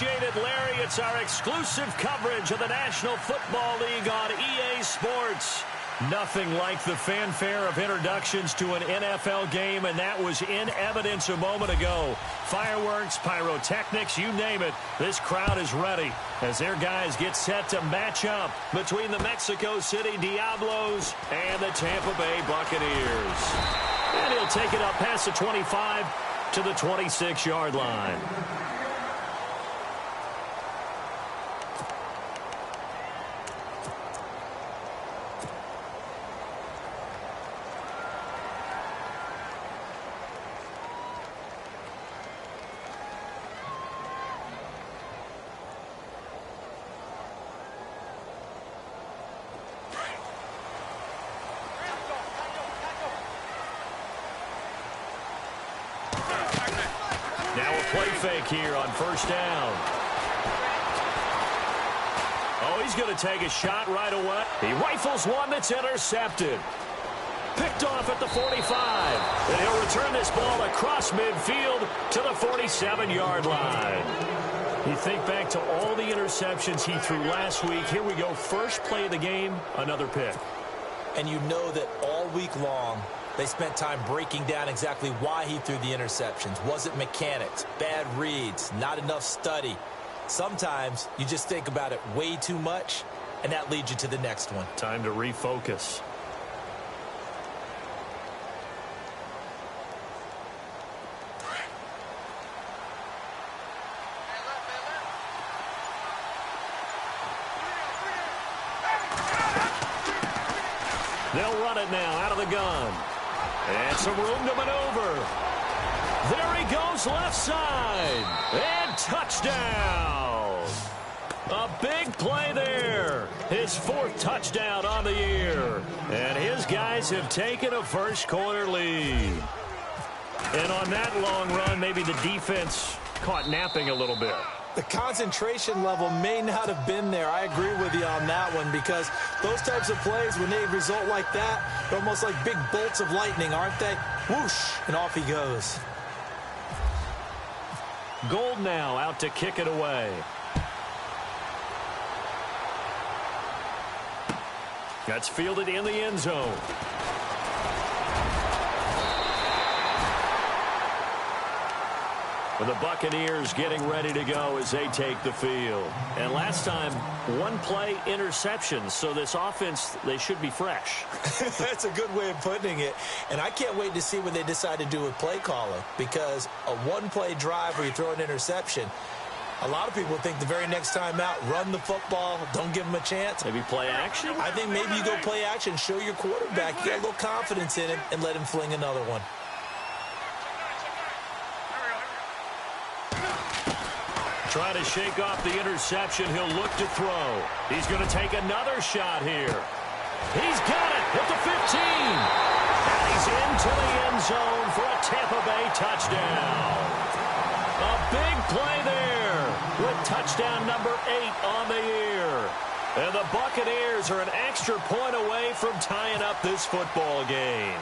Jaded Larry, it's our exclusive coverage of the National Football League on EA Sports. Nothing like the fanfare of introductions to an NFL game, and that was in evidence a moment ago. Fireworks, pyrotechnics, you name it. This crowd is ready as their guys get set to match up between the Mexico City Diablos and the Tampa Bay Buccaneers. And he'll take it up past the 25 to the 26-yard line. Now a play fake here on first down. Oh, he's going to take a shot right away. He rifles one that's intercepted. Picked off at the 45. And he'll return this ball across midfield to the 47-yard line. You think back to all the interceptions he threw last week. Here we go. First play of the game, another pick. And you know that all week long, they spent time breaking down exactly why he threw the interceptions. Was it mechanics, bad reads, not enough study? Sometimes you just think about it way too much, and that leads you to the next one. Time to refocus. They'll run it now out of the gun. And some room to maneuver. There he goes left side. And touchdown. A big play there. His fourth touchdown on the year. And his guys have taken a first quarter lead. And on that long run, maybe the defense caught napping a little bit. The concentration level may not have been there. I agree with you on that one, because those types of plays, when they result like that, they're almost like big bolts of lightning, aren't they? Whoosh, and off he goes. Gold now out to kick it away. That's fielded in the end zone. The Buccaneers getting ready to go as they take the field. And last time, one play interception. So this offense, they should be fresh. That's a good way of putting it. And I can't wait to see what they decide to do with play calling, because a one-play drive where you throw an interception, a lot of people think the very next time out, run the football, don't give them a chance. Maybe play action? I think maybe you go play action, show your quarterback, you got a little confidence in him, and let him fling another one. Trying to shake off the interception. He'll look to throw. He's going to take another shot here. He's got it at the 15. And he's into the end zone for a Tampa Bay touchdown. A big play there with touchdown number 8 on the year. And the Buccaneers are an extra point away from tying up this football game.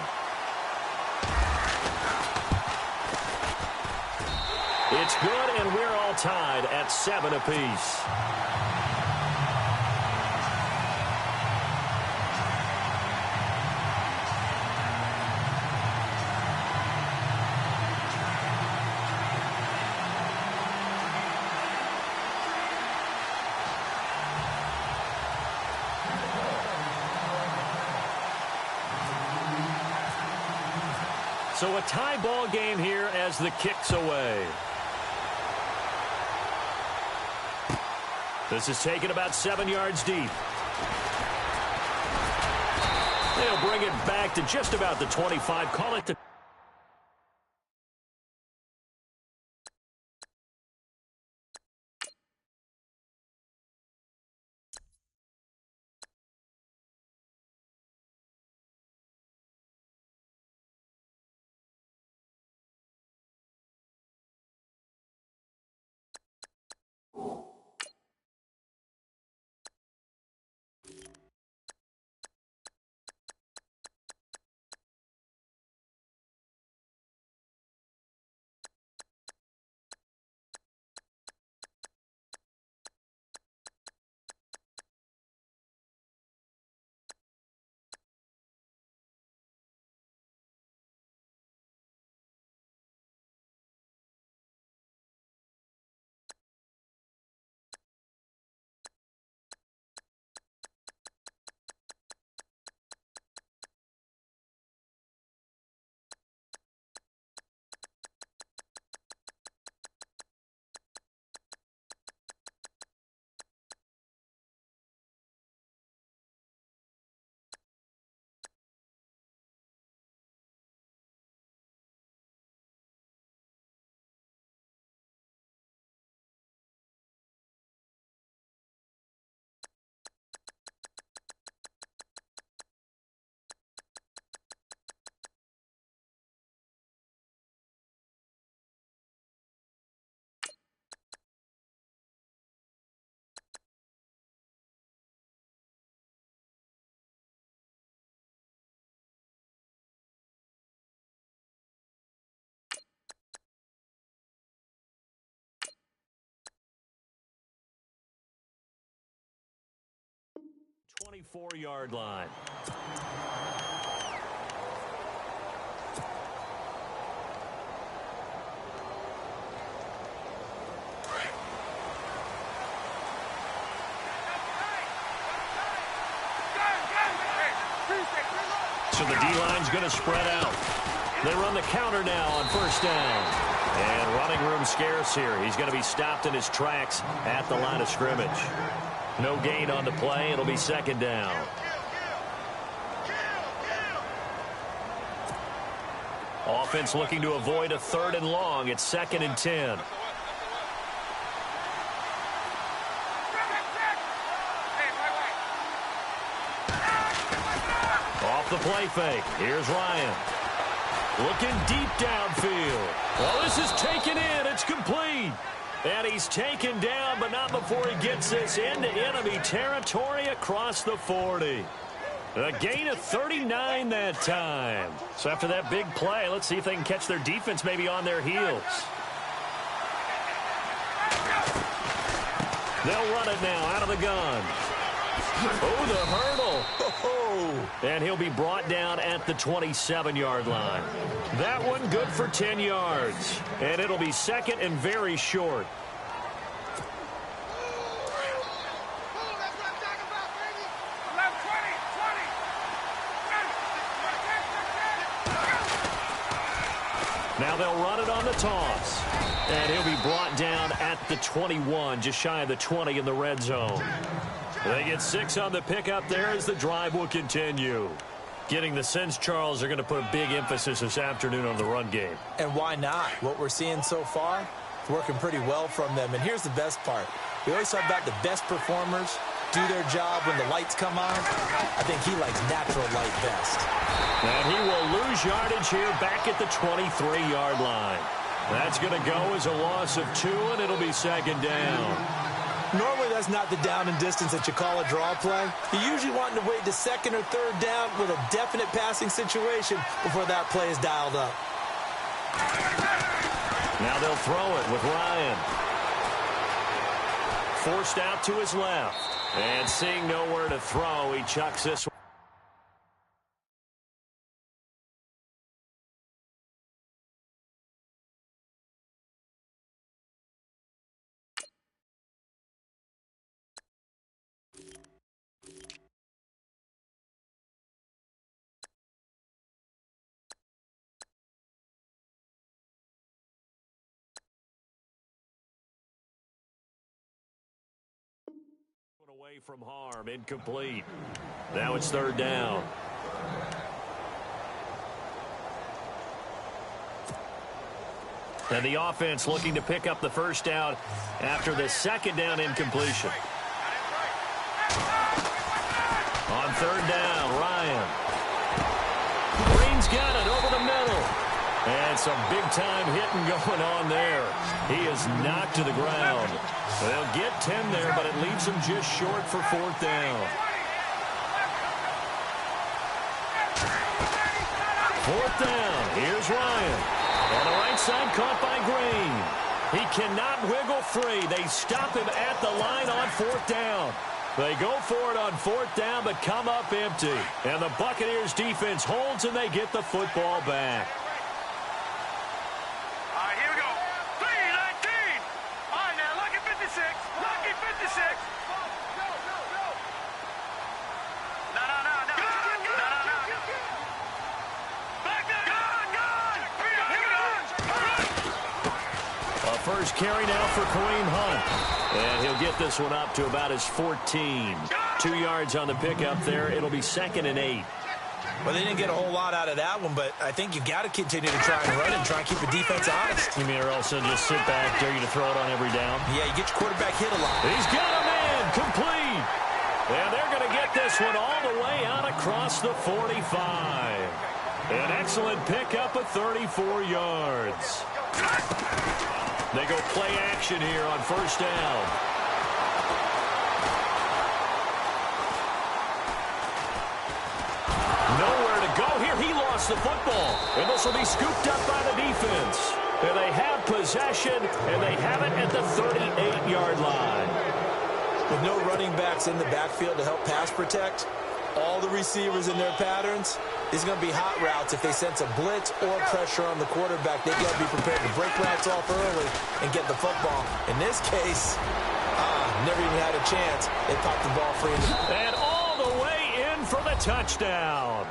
It's good, and we're all tied at 7 apiece. So a tie ball game here as the kick's away. This is taken about 7 yards deep. They'll bring it back to just about the 25. Call it the 24-yard line. So the D-line's going to spread out. They run the counter now on first down. And running room scarce here. He's going to be stopped in his tracks at the line of scrimmage. No gain on the play. It'll be second down. Offense looking to avoid a 3rd and long. It's 2nd and 10. Off the play fake. Here's Ryan. Looking deep downfield. Well, this is taken in. It's complete. And he's taken down, but not before he gets this into enemy territory across the 40. A gain of 39 that time. So after that big play, let's see if they can catch their defense maybe on their heels. They'll run it now out of the gun. Oh, the hurdle. Oh, and he'll be brought down at the 27-yard line. That one good for 10 yards. And it'll be 2nd and very short. Now they'll run it on the toss. And he'll be brought down at the 21, just shy of the 20 in the red zone. They get 6 on the pickup there as the drive will continue. Getting the sense, Charles, are going to put a big emphasis this afternoon on the run game. And why not? What we're seeing so far, it's working pretty well from them. And here's the best part. We always talk about the best performers do their job when the lights come on. I think he likes natural light best. And he will lose yardage here back at the 23-yard line. That's going to go as a loss of 2, and it'll be 2nd down. Normally, that's not the down and distance that you call a draw play. You're usually wanting to wait to 2nd or 3rd down with a definite passing situation before that play is dialed up. Now they'll throw it with Ryan. Forced out to his left. And seeing nowhere to throw, he chucks this one. Away from harm, incomplete. Now it's 3rd down. And the offense looking to pick up the 1st down after the 2nd down incompletion. On 3rd down, Ryan. Green's got it over the middle. And some big-time hitting going on there. He is knocked to the ground. They'll get 10 there, but it leaves them just short for 4th down. 4th down. Here's Ryan. On the right side, caught by Green. He cannot wiggle free. They stop him at the line on 4th down. They go for it on 4th down, but come up empty. And the Buccaneers defense holds, and they get the football back. First carry now for Kareem Hunt. And he'll get this one up to about his 14. 2 yards on the pickup there. It'll be 2nd and 8. Well, they didn't get a whole lot out of that one, but I think you've got to continue to try and run and try and keep the defense honest. You mean or else they'll just sit back, dare you to throw it on every down? Yeah, you get your quarterback hit a lot. He's got a man, complete. And they're going to get this one all the way out across the 45. An excellent pickup of 34 yards. They go play action here on 1st down. Nowhere to go here. He lost the football. And this will be scooped up by the defense. And they have possession, and they have it at the 38-yard line. With no running backs in the backfield to help pass protect, all the receivers in their patterns, these are going to be hot routes. If they sense a blitz or pressure on the quarterback, they've got to be prepared to break routes off early and get the football. In this case, never even had a chance. They popped the ball free. And all the way in for the touchdown.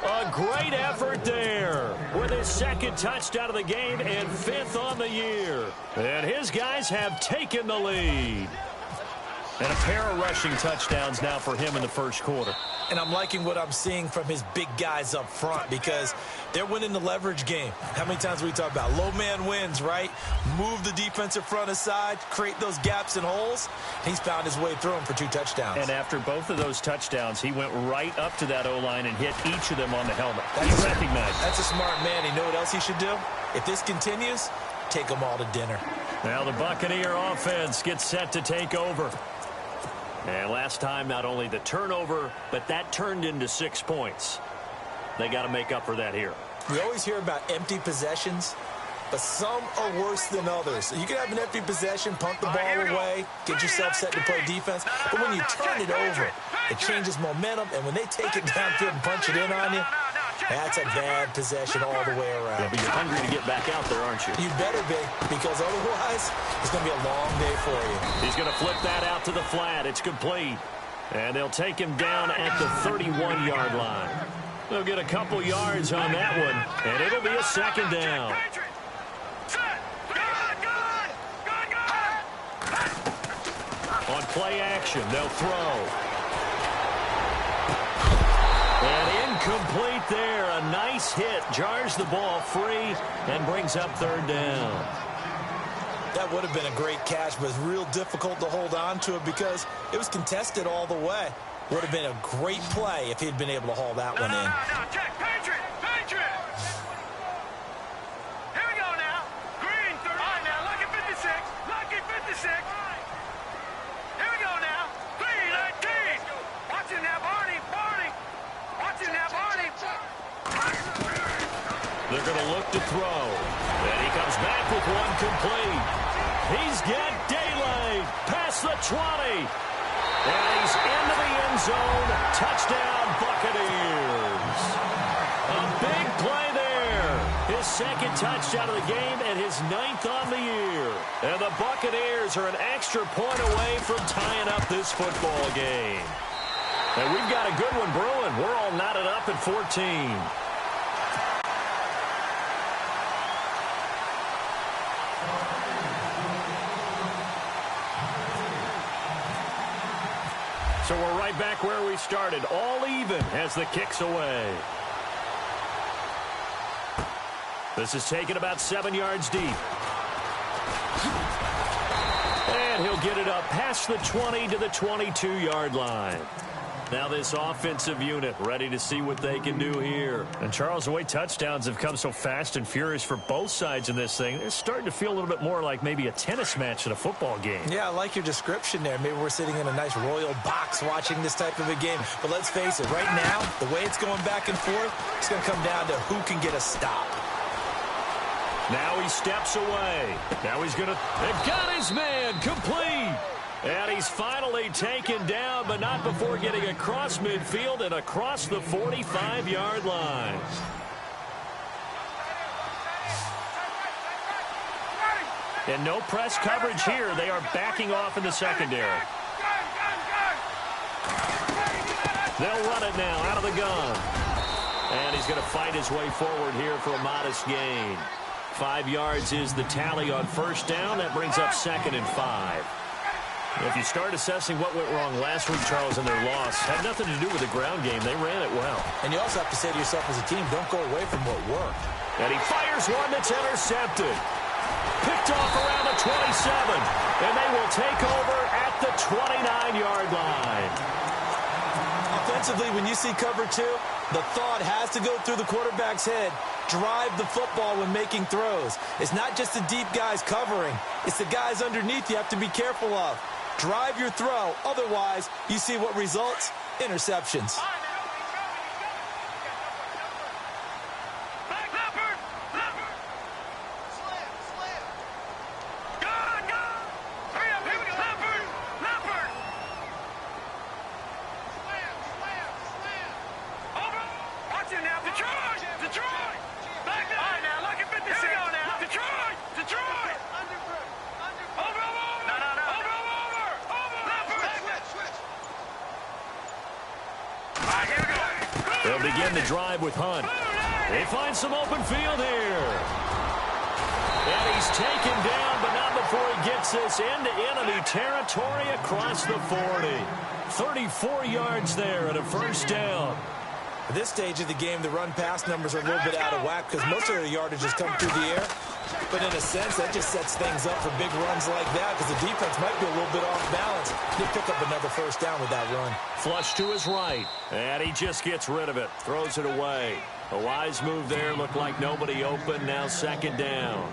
A great effort there with his second touchdown of the game and 5th on the year. And his guys have taken the lead. And a pair of rushing touchdowns now for him in the first quarter. And I'm liking what I'm seeing from his big guys up front because they're winning the leverage game. How many times we talk about low man wins, right? Move the defensive front aside, create those gaps and holes. He's found his way through them for 2 touchdowns. And after both of those touchdowns, he went right up to that O-line and hit each of them on the helmet. He recognized it. That's a smart man. You know what else he should do? If this continues, take them all to dinner. Now the Buccaneer offense gets set to take over. And last time, not only the turnover, but that turned into 6 points. They got to make up for that here. We always hear about empty possessions, but some are worse than others. You can have an empty possession, punt the ball away, get yourself set to play defense. But when you turn it over, it changes momentum. And when they take it downfield and punch it in on you, that's a bad possession all the way around. Yeah, but you're hungry to get back out there, aren't you? You better be, because otherwise, it's going to be a long day for you. He's going to flip that out to the flat. It's complete. And they'll take him down at the 31-yard line. They'll get a couple yards on that one, and it'll be a second down. On play action, they'll throw. And incomplete there. A nice hit. Jars the ball free and brings up 3rd down. That would have been a great catch, but it's real difficult to hold on to it because it was contested all the way. Would have been a great play if he'd been able to haul that one in. Check, Patriot! Here we go now. Green, 30. All right, now, lucky 56. Lucky 56. Here we go now. 319. Watching that, Barney. Watching that, Barney. They're going to look to throw. And he comes back with one complete. He's got daylight past the 20. And he's into the end zone. Touchdown, Buccaneers. A big play there. His second touchdown of the game and his 9th on the year. And the Buccaneers are an extra point away from tying up this football game. And we've got a good one brewing. We're all knotted up at 14. So we're right back where we started. All even as the kick's away. This is taken about 7 yards deep. And he'll get it up past the 20 to the 22-yard line. Now this offensive unit ready to see what they can do here. And Charles, the way touchdowns have come so fast and furious for both sides in this thing, it's starting to feel a little bit more like maybe a tennis match at a football game. Yeah, I like your description there. Maybe we're sitting in a nice royal box watching this type of a game. But let's face it, right now, the way it's going back and forth, it's going to come down to who can get a stop. Now he steps away. Now he's going to... They've got his man complete. And he's finally taken down, but not before getting across midfield and across the 45-yard line. And no press coverage here. They are backing off in the secondary. They'll run it now out of the gun. And he's going to fight his way forward here for a modest gain. 5 yards is the tally on first down. That brings up 2nd and 5. If you start assessing what went wrong last week, Charles, in their loss, had nothing to do with the ground game. They ran it well. And you also have to say to yourself as a team, don't go away from what worked. And he fires one that's intercepted. Picked off around the 27. And they will take over at the 29-yard line. Offensively, when you see cover 2, the thought has to go through the quarterback's head. Drive the football when making throws. It's not just the deep guys covering. It's the guys underneath you have to be careful of. Drive your throw. Otherwise, you see what results? Interceptions. They'll begin the drive with Hunt. They find some open field here. And he's taken down, but not before he gets this into enemy territory across the 40. 34 yards there and a first down. At this stage of the game, the run-pass numbers are a little bit out of whack because most of their yardage has come through the air. But in a sense, that just sets things up for big runs like that because the defense might be a little bit off balance. They pick up another first down with that run. Flush to his right, and he just gets rid of it, throws it away. A wise move there, looked like nobody open, now second down.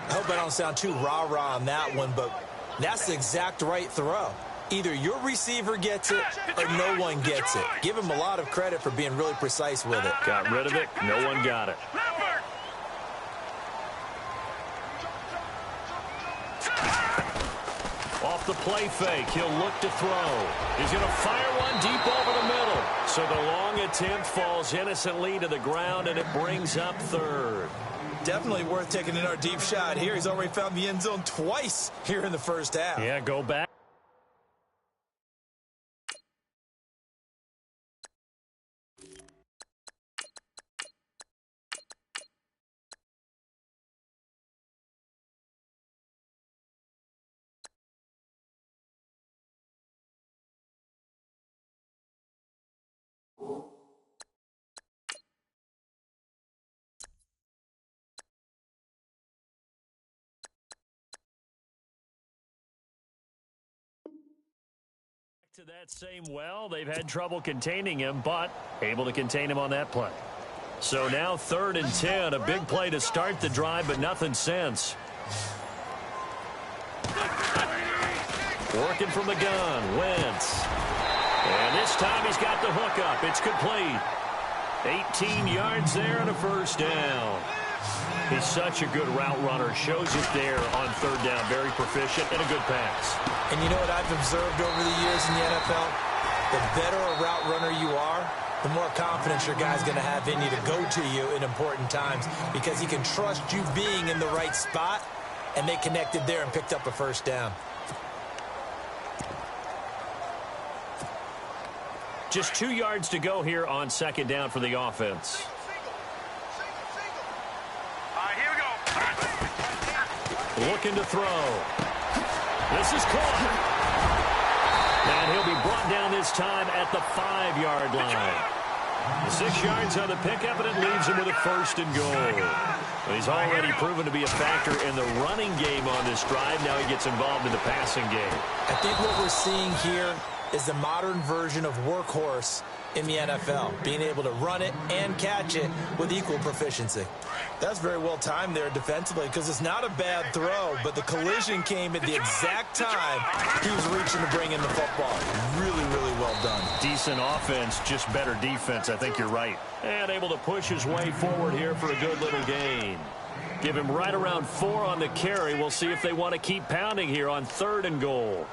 I hope I don't sound too rah-rah on that one, but that's the exact right throw. Either your receiver gets it or no one gets it. Give him a lot of credit for being really precise with it. Got rid of it. No one got it. Off the play fake, he'll look to throw. He's going to fire one deep over the middle. So the long attempt falls innocently to the ground, and it brings up third. Definitely worth taking in our deep shot here. He's already found the end zone twice here in the first half. Yeah, go back. To that same well, they've had trouble containing him, but able to contain him on that play. So now 3rd and 10, a big play to start the drive, but nothing since. Working from the gun, Wentz. And this time he's got the hook up. It's complete. 18 yards there and a first down. He's such a good route runner. Shows it there on 3rd down. Very proficient and a good pass. And you know what I've observed over the years in the NFL? The better a route runner you are, the more confidence your guy's going to have in you to go to you in important times because he can trust you being in the right spot, and they connected there and picked up a first down. Just 2 yards to go here on 2nd down for the offense. Looking to throw. This is caught. And he'll be brought down this time at the 5-yard line. The 6 yards on the pickup, and it leaves him with a 1st and goal. He's already proven to be a factor in the running game on this drive. Now he gets involved in the passing game. I think what we're seeing here is the modern version of workhorse in the NFL, being able to run it and catch it with equal proficiency. That's very well timed there defensively because it's not a bad throw, but the collision came at the exact time he was reaching to bring in the football. Really, really well done. Decent offense, just better defense. I think you're right. And able to push his way forward here for a good little gain. Give him right around 4 on the carry. We'll see if they want to keep pounding here on 3rd and goal.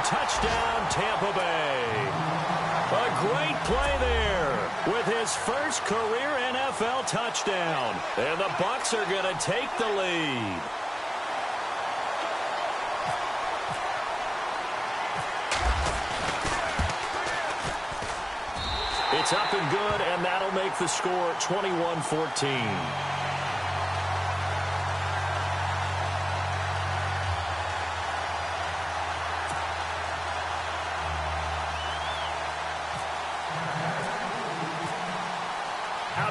Touchdown, Tampa Bay. A great play there with his first career NFL touchdown. And the Bucs are going to take the lead. It's up and good, and that'll make the score 21-14.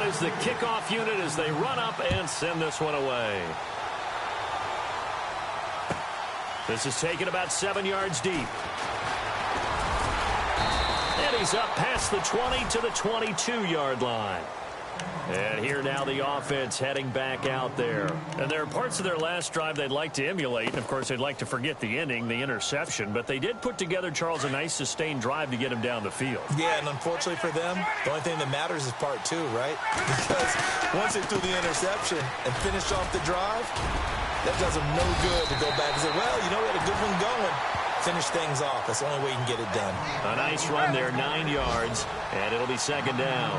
Is the kickoff unit as they run up and send this one away. This is taken about 7 yards deep. And he's up past the 20 to the 22-yard line. And here now the offense heading back out there. And there are parts of their last drive they'd like to emulate. And, of course, they'd like to forget the ending, the interception. But they did put together, Charles, a nice sustained drive to get him down the field. Yeah, and unfortunately for them, the only thing that matters is part two, right? Because once they threw the interception and finished off the drive, that does them no good to go back and say, well, you know, we had a good one going. Finish things off. That's the only way you can get it done. A nice run there, 9 yards, and it'll be second down.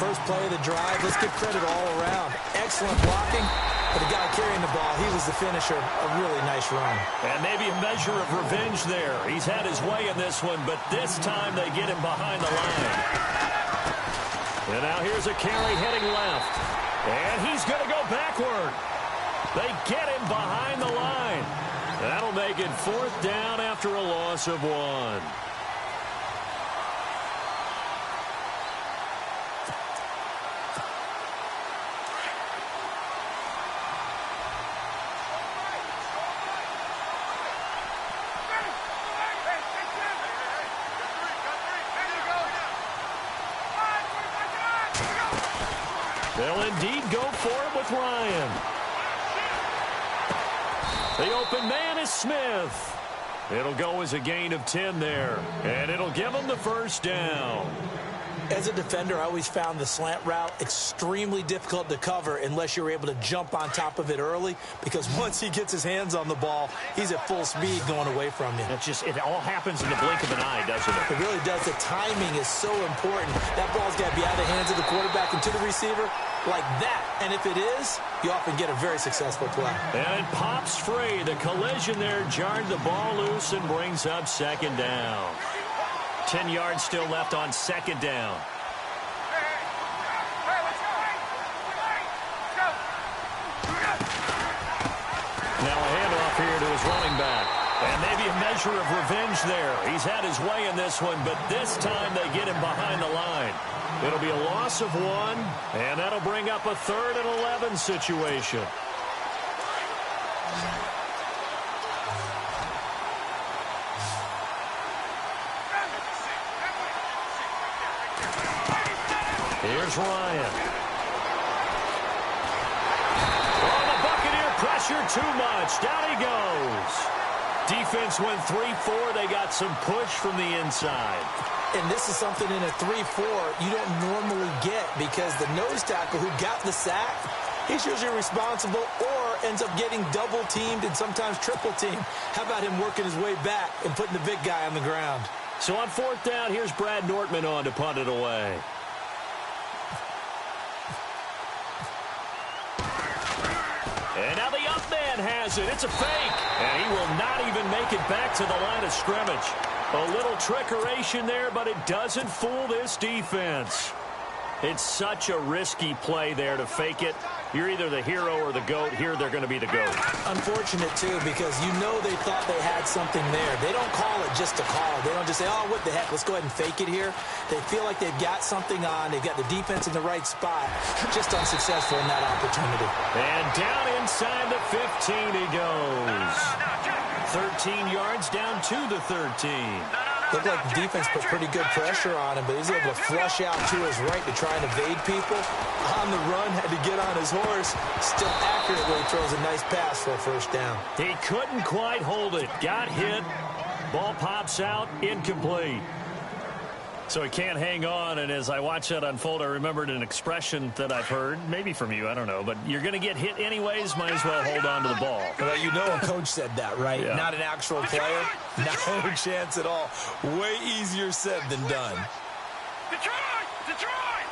First play of the drive, let's give credit all around. Excellent blocking, but the guy carrying the ball, he was the finisher. A really nice run. And maybe a measure of revenge there. He's had his way in this one, but this time they get him behind the line. And now here's a carry heading left. And he's going to go backward. They get him behind the line. That'll make it fourth down after a loss of 1. They'll indeed go for it with Ryan. The open man is Smith. It'll go as a gain of 10 there, and it'll give them the first down. As a defender, I always found the slant route extremely difficult to cover unless you're able to jump on top of it early, because once he gets his hands on the ball, he's at full speed going away from you. It all happens in the blink of an eye, doesn't it? It really does. The timing is so important. That ball's got to be out of the hands of the quarterback and to the receiver like that. And if it is, you often get a very successful play. And it pops free. The collision there jarred the ball loose and brings up second down. 10 yards still left on second down. Now a handoff here to his running back. And maybe a measure of revenge there. He's had his way in this one, but this time they get him behind the line. It'll be a loss of 1, and that'll bring up a 3rd and 11 situation. Here's Ryan. Oh, the Buccaneer pressure too much. Down he goes. Defense went 3-4. They got some push from the inside. And this is something in a 3-4 you don't normally get, because the nose tackle who got the sack, he's usually responsible or ends up getting double-teamed and sometimes triple-teamed. How about him working his way back and putting the big guy on the ground? So on fourth down, here's Brad Nortman on to punt it away. And now the up man has it. It's a fake. And he will not even make it back to the line of scrimmage. A little trickeration there, but it doesn't fool this defense. It's such a risky play there to fake it. You're either the hero or the GOAT. Here they're going to be the GOAT. Unfortunate, too, because you know they thought they had something there. They don't call it just to call. They don't just say, oh, what the heck, let's go ahead and fake it here. They feel like they've got something on. They've got the defense in the right spot. Just unsuccessful in that opportunity. And down inside the 15 he goes. 13 yards down to the 13. Looked like the defense put pretty good pressure on him, but he's able to flush out to his right to try and evade people. On the run, had to get on his horse. Still accurately throws a nice pass for a first down. He couldn't quite hold it. Got hit. Ball pops out. Incomplete. So he can't hang on, and as I watch that unfold, I remembered an expression that I've heard, maybe from you, I don't know, but you're going to get hit anyways, might as well hold on to the ball. Well, you know a coach said that, right? Yeah. Not an actual player. No chance at all. Way easier said than done. Detroit! Detroit!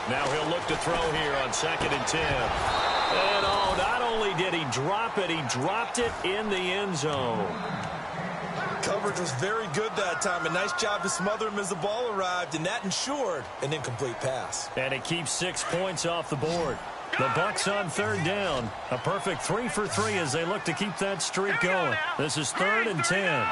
Now he'll look to throw here on 2nd and 10. And oh, not only did he drop it, he dropped it in the end zone. Coverage was very good that time. A nice job to smother him as the ball arrived, and that ensured an incomplete pass. And it keeps 6 points off the board. The Bucs on 3rd down. A perfect 3 for 3 as they look to keep that streak going. This is 3rd and 10.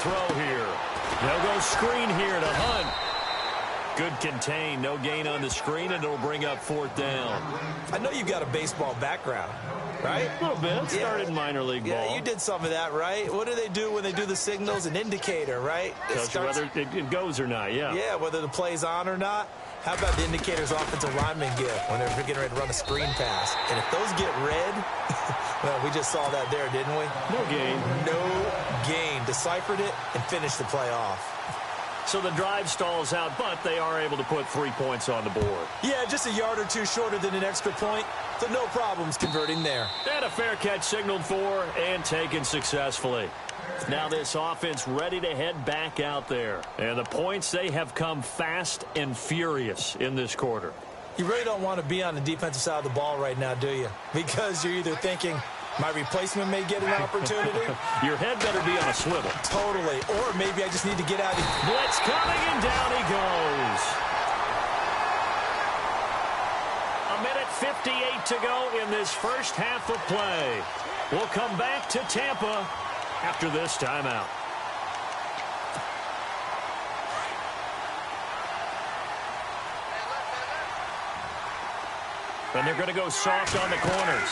throw here. They'll go screen here to Hunt. Good contain. No gain on the screen, and it'll bring up 4th down. I know you've got a baseball background, right? A little bit. Started in minor league ball. Yeah, you did some of that, right? What do they do when they do the signals? An indicator, right? Tells you whether it goes or not, yeah. Yeah, whether the play's on or not. How about the indicators offensive linemen give when they're getting ready to run a screen pass? And if those get red, well, we just saw that there, didn't we? No gain. No gain. Deciphered it and finished the play off. So the drive stalls out, but they are able to put 3 points on the board. Yeah, just a yard or two shorter than an extra point, so no problems converting there. And a fair catch signaled for and taken successfully. Now this offense ready to head back out there. And the points, they have come fast and furious in this quarter. You really don't want to be on the defensive side of the ball right now, do you? Because you're either thinking, my replacement may get an opportunity. Your head better be on a swivel. Totally. Or maybe I just need to get out of here. Blitz coming, and down he goes. 1:58 to go in this first half of play. We'll come back to Tampa after this timeout. And they're going to go soft on the corners.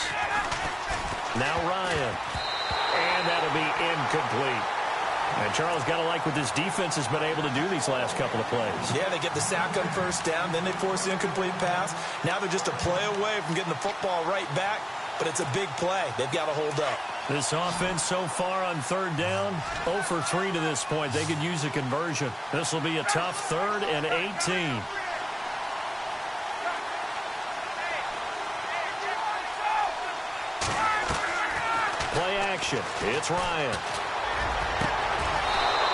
Now Ryan. And that'll be incomplete. And Charles, got to like what this defense has been able to do these last couple of plays. Yeah, they get the sack on 1st down, then they force the incomplete pass. Now they're just a play away from getting the football right back, but it's a big play. They've got to hold up. This offense so far on 3rd down, 0 for 3 to this point. They could use a conversion. This will be a tough 3rd and 18. Play action. It's Ryan.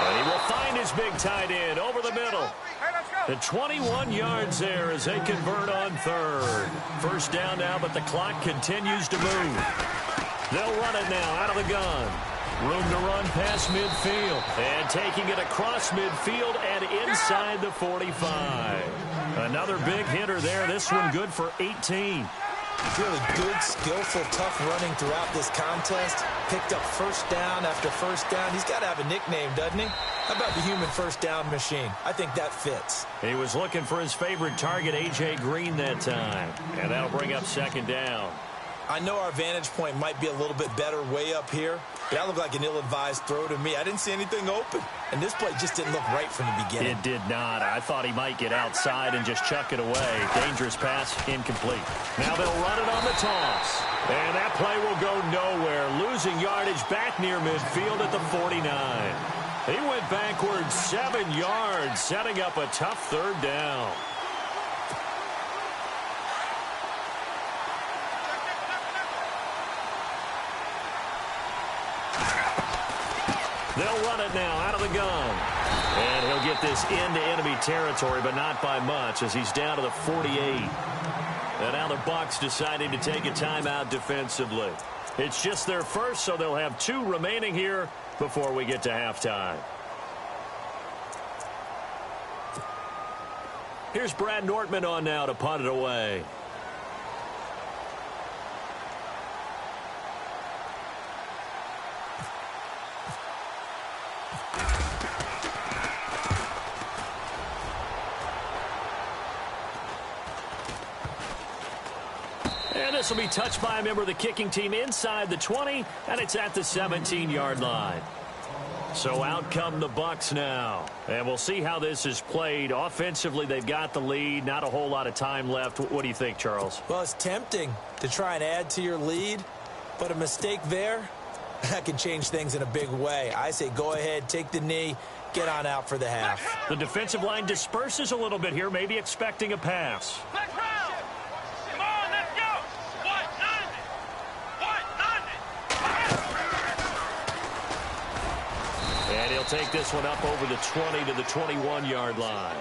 And he will find his big tight end over the middle. The 21 yards there as they convert on 3rd. 1st down now, but the clock continues to move. They'll run it now out of the gun. Room to run past midfield. And taking it across midfield and inside the 45. Another big hitter there. This one good for 18. Really good, skillful, tough running throughout this contest. Picked up 1st down after 1st down. He's got to have a nickname, doesn't he? How about the human 1st down machine? I think that fits. He was looking for his favorite target, A.J. Green, that time. And that'll bring up 2nd down. I know our vantage point might be a little bit better way up here, but that looked like an ill-advised throw to me. I didn't see anything open, and this play just didn't look right from the beginning. It did not. I thought he might get outside and just chuck it away. Dangerous pass, incomplete. Now they'll run it on the toss. And that play will go nowhere. Losing yardage back near midfield at the 49. He went backwards 7 yards, setting up a tough 3rd down. They'll run it now out of the gun. And he'll get this into enemy territory, but not by much as he's down to the 48. And now the Bucs deciding to take a timeout defensively. It's just their first, so they'll have 2 remaining here before we get to halftime. Here's Brad Nortman on now to punt it away. And this will be touched by a member of the kicking team inside the 20, and it's at the 17-yard line. So out come the Bucs now. And we'll see how this is played. Offensively, they've got the lead. Not a whole lot of time left. What do you think, Charles? Well, it's tempting to try and add to your lead, but a mistake there, that can change things in a big way. I say go ahead, take the knee, get on out for the half. The defensive line disperses a little bit here, maybe expecting a pass. And he'll take this one up over the 20 to the 21-yard line.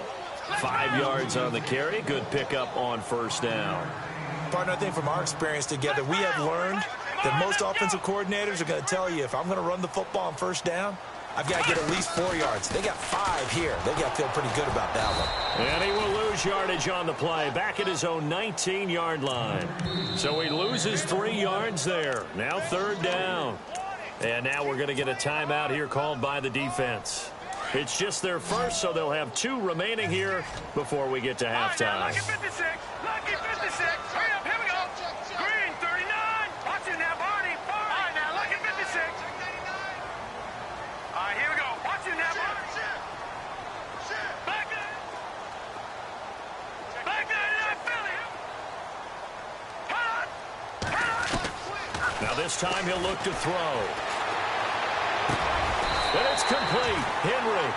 5 yards on the carry. Good pickup on 1st down. Partner, I think from our experience together, we have learned that most offensive coordinators are going to tell you, if I'm going to run the football on 1st down, I've got to get at least 4 yards. They got 5 here. They got to feel pretty good about that one. And he will lose yardage on the play, back at his own 19-yard line. So he loses 3 yards there. Now 3rd down. And now we're going to get a timeout here called by the defense. It's just their first, so they'll have 2 remaining here before we get to halftime. Lucky 56. Lucky 56. Hurry up. Here we go. Green 39. Watch it now, Barney. All right, now, lucky 56. All right, here we go. Watch it now, Barney. Back there. Back there, Philly. Now this time he'll look to throw. And it's complete. Henry.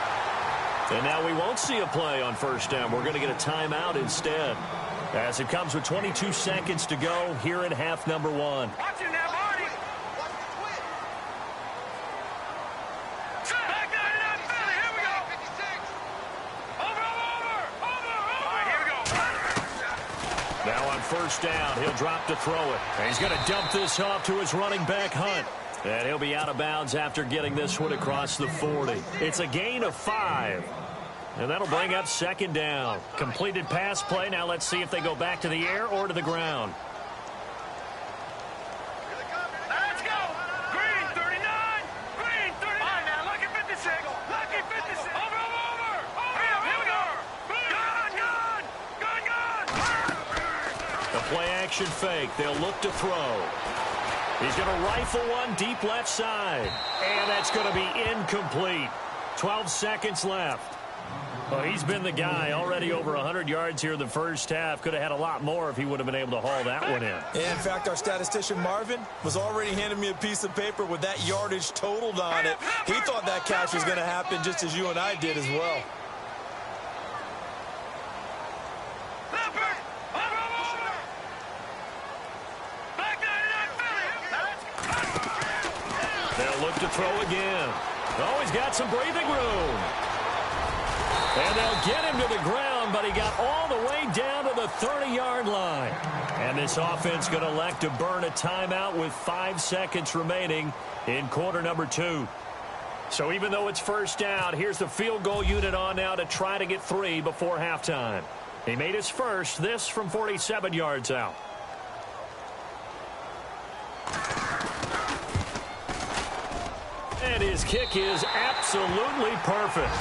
And now we won't see a play on first down. We're going to get a timeout instead. As it comes with 22 seconds to go here in half number 1. Watch it now, Barney. Back there, Philly. Here we go. Over. All right, here we go. Now on first down, he'll drop to throw it. And he's going to dump this off to his running back, Hunt. And he'll be out of bounds after getting this one across the 40. It's a gain of 5. And that'll bring up second down. Completed pass play. Now let's see if they go back to the air or to the ground. Let's go. Green 39. Green 39. All right, now, lucky 56. Lucky 56. Over. Here we go. Gun. The play action fake. They'll look to throw. He's going to rifle one deep left side. And that's going to be incomplete. 12 seconds left. Well, he's been the guy already over 100 yards here in the first half. Could have had a lot more if he would have been able to haul that one in. In fact, our statistician Marvin was already handing me a piece of paper with that yardage totaled on it. He thought that catch was going to happen just as you and I did as well. They'll look to throw again. Oh, he's got some breathing room. And they'll get him to the ground, but he got all the way down to the 30-yard line. And this offense going to elect to burn a timeout with 5 seconds remaining in quarter number 2. So even though it's first down, here's the field goal unit on now to try to get 3 before halftime. He made his first, this from 47 yards out. And his kick is absolutely perfect.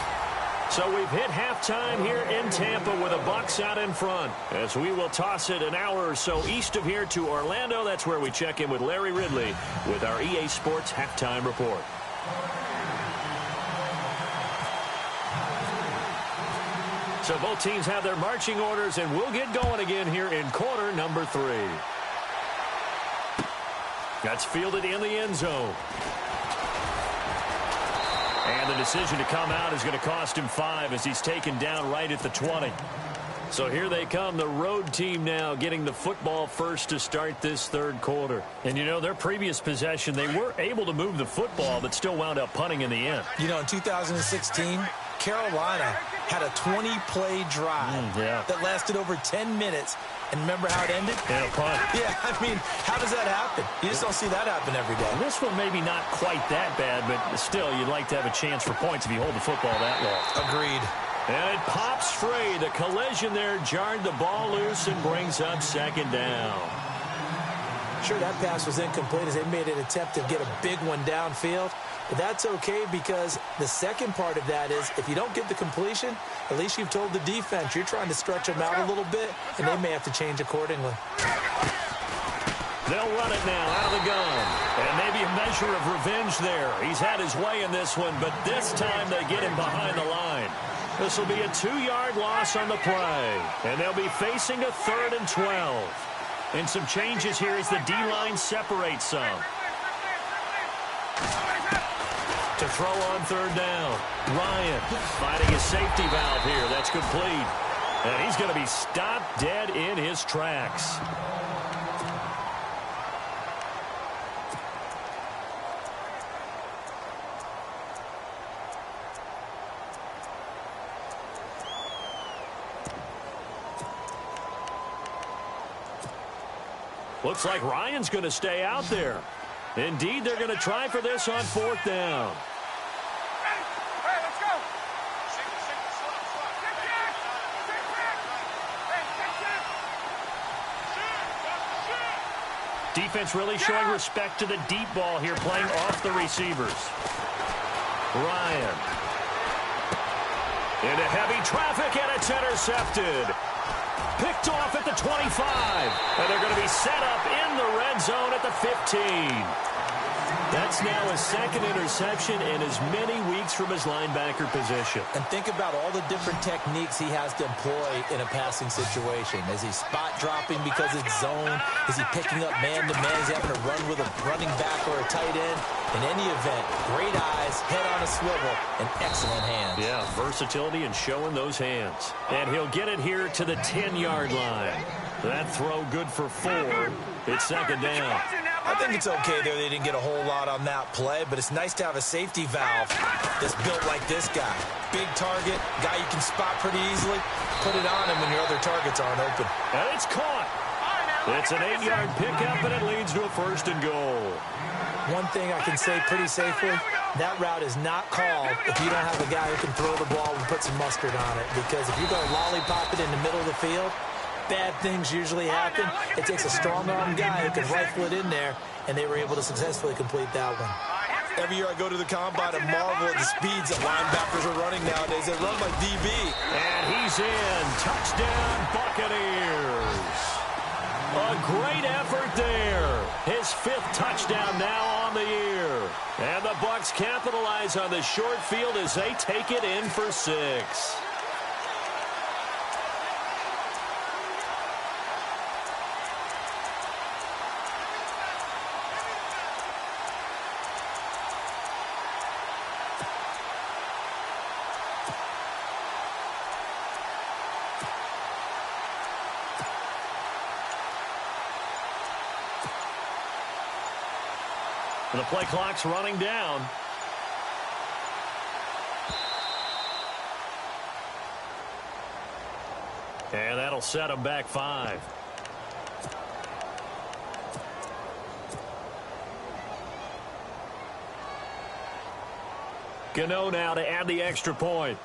So we've hit halftime here in Tampa with the Bucs out in front. As we will toss it an hour or so east of here to Orlando. That's where we check in with Larry Ridley with our EA Sports Halftime Report. So both teams have their marching orders, and we'll get going again here in quarter number 3. That's fielded in the end zone. And the decision to come out is going to cost him 5 as he's taken down right at the 20. So here they come, the road team now getting the football first to start this third quarter. And, you know, their previous possession, they were able to move the football but still wound up punting in the end. You know, in 2016, Carolina had a 20-play drive that lasted over 10 minutes. And remember how it ended? In a punt. Yeah, I mean, how does that happen? You just don't see that happen every day. This one maybe not quite that bad, but still, you'd like to have a chance for points if you hold the football that long. Agreed. And it pops free. The collision there jarred the ball loose and brings up second down. Sure, that pass was incomplete as they made an attempt to get a big one downfield. But that's okay because the second part of that is if you don't get the completion, at least you've told the defense you're trying to stretch them out a little bit, and they may have to change accordingly. They'll run it now out of the gun. And maybe a measure of revenge there. He's had his way in this one, but this time they get him behind the line. This will be a 2-yard loss on the play. And they'll be facing a 3rd and 12. And some changes here as the D-line separates some. To throw on 3rd down. Ryan finding his safety valve here. That's complete. And he's going to be stopped dead in his tracks. Looks like Ryan's going to stay out there. Indeed, they're going to try for this on 4th down. Hey, let's go. Defense really showing respect to the deep ball here, playing off the receivers. Ryan. Into heavy traffic, and it's intercepted. Picked off at the 25. And they're going to be set up in the red zone at the 15. That's now his second interception in as many weeks from his linebacker position. And think about all the different techniques he has to employ in a passing situation. Is he spot dropping because it's zone? Is he picking up man-to-man? Is he having to run with a running back or a tight end? In any event, great eyes, head on a swivel, and excellent hands. Yeah, versatility and showing those hands. And he'll get it here to the 10-yard line. That throw good for 4. It's second down. I think it's okay there. They didn't get a whole lot on that play, but it's nice to have a safety valve that's built like this guy. Big target, guy you can spot pretty easily. Put it on him when your other targets aren't open. And it's caught. It's an 8-yard pickup, and it leads to a 1st and goal. One thing I can say pretty safely, that route is not called if you don't have a guy who can throw the ball and put some mustard on it. Because if you're going to lollipop it in the middle of the field, bad things usually happen. It takes a strong-arm guy who can rifle it in there, and they were able to successfully complete that one. Every year I go to the combine and marvel at the speeds that linebackers are running nowadays. They run like DB. And he's in. Touchdown, Buccaneers. A great effort there. His 5th touchdown now on the year. And the Bucs capitalize on the short field as they take it in for 6. The play clock's running down. And that'll set him back 5. Gano now to add the extra point.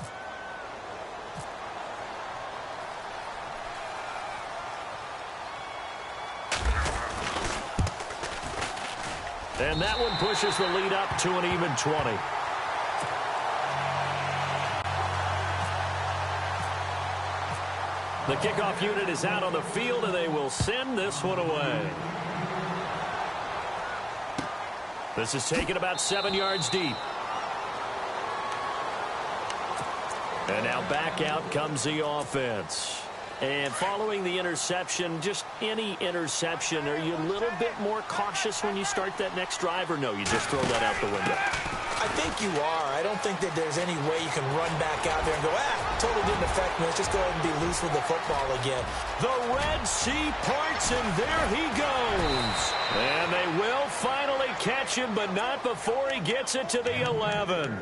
And that one pushes the lead up to an even 20. The kickoff unit is out on the field, and they will send this one away. This is taken about 7 yards deep. And now back out comes the offense. And following the interception, just any interception, are you a little bit more cautious when you start that next drive, or no, you just throw that out the window? I think you are. I don't think that there's any way you can run back out there and go, totally didn't affect me. Let's just go ahead and be loose with the football again. The Red Sea parts, and there he goes. And they will finally catch him, but not before he gets it to the 11.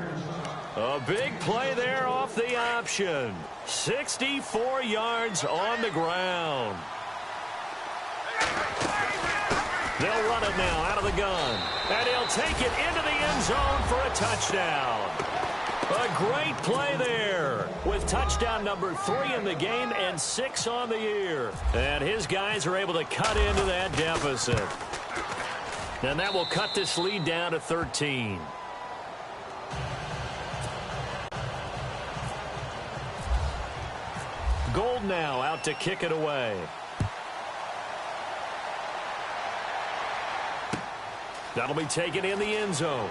A big play there off the option. 64 yards on the ground. They'll run it now out of the gun. And he'll take it into the end zone for a touchdown. A great play there with touchdown number 3 in the game and 6 on the year. And his guys are able to cut into that deficit. And that will cut this lead down to 13. Gold now out to kick it away. That'll be taken in the end zone.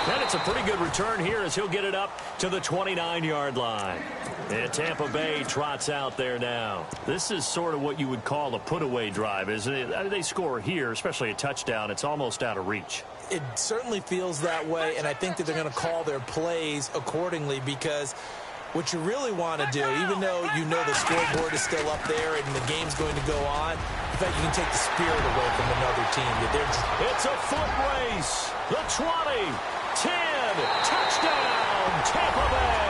And it's a pretty good return here as he'll get it up to the 29-yard line. And Tampa Bay trots out there now. This is sort of what you would call a put-away drive, isn't it? I mean, they score here, especially a touchdown. It's almost out of reach. It certainly feels that way, and I think that they're going to call their plays accordingly, because what you really want to do, even though you know the scoreboard is still up there and the game's going to go on, in fact, you can take the spirit away from another team. It's a foot race. The 20, 10, touchdown, Tampa Bay.